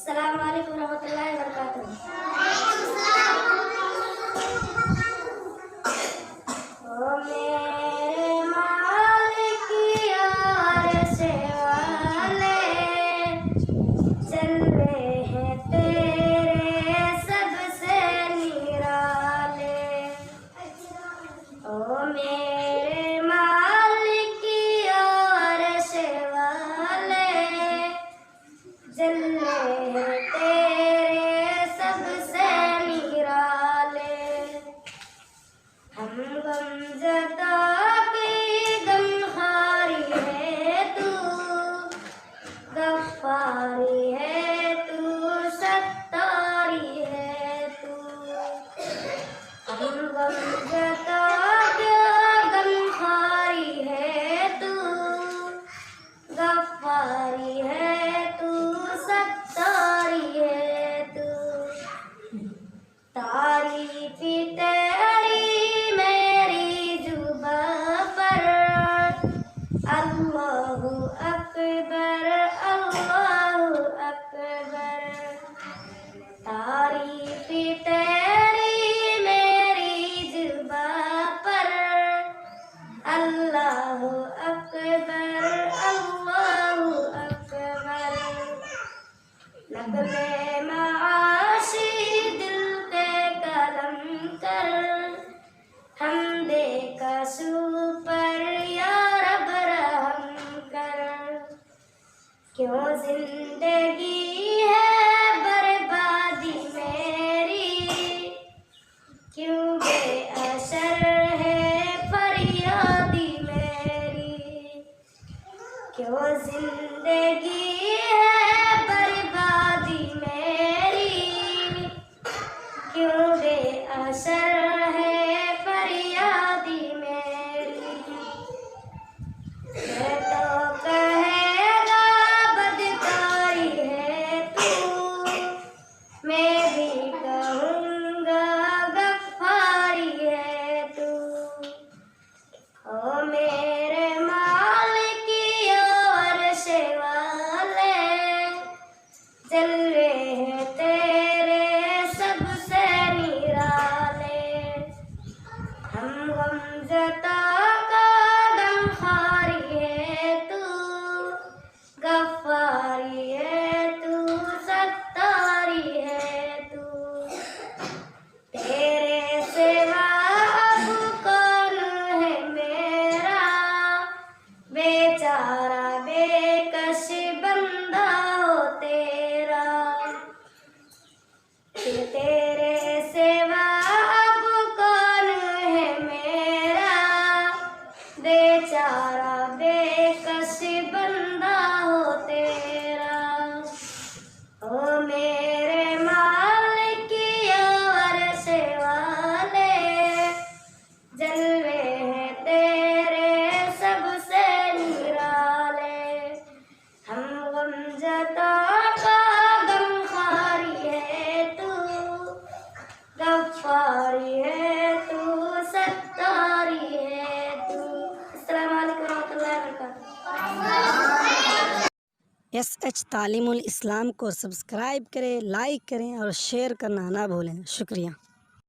अस्सलाम वालेकुम रहमतुल्लाहि व बरकातुहू। ओ मेरे मालिक यार से वाले चल रहे हैं तेरे सबसे निराले। ओ मेरे मालिक यार से वाले चल रहे हैं तेरे सबसे निराले। हम गमज़दा की गमखारी है तू, गफ्फारी है तू, सत्तारी है तू। हम गमज़दा की गमखारी है तू, गफ्फारी है तू, सत्तारी है तू। तारीफ़ तेरी मेरी जुबां पर, अल्लाहु अकबर अल्लाहु अकबर। तारीफ़ तेरी मेरी जुबां पर, अल्लाहु अकबर अल्लाहु अकबर। नग़्मे माशी दिल पे कलम कर, हमदे कसू पर या रब रहम कर। क्यों जिंदगी है बर्बादी मेरी, क्यों बेअसर है फरियादी मेरी। क्यों जिंदगी है बर्बादी मेरी, क्यों बेअसर है फरियादी मेरी। मैं तो कहेगा बदकारी है तू, मैं भी कहूँगा गफ्फारी है तू। ओ मेरे मालिक यार से वाले चल रहे हैं तेरे सबसे निराले। हम गमज़दा का गमखारी है तू, गफ्फारी है तू, सत्तारी है तू। तेरे सिवा अब कौन है मेरा, बेचारा बेकस बंदा हो तेरा। तेरे सिवा अब कौन है मेरा, बेचारा बेकस बंदा हो तेरा। ओ मेरे मालिक यार से वाले जलवे हैं तेरे सबसे निराले। हम गमज़दा का गमखारी है तू, गफ्फारी है तू, सत्तारी है तू। अस्सलाम वालेकुम रहमतुल्लाहि व बरकातुहू। SH तालीमुल इस्लाम को सब्सक्राइब करें, लाइक करें और शेयर करना ना भूलें। शुक्रिया।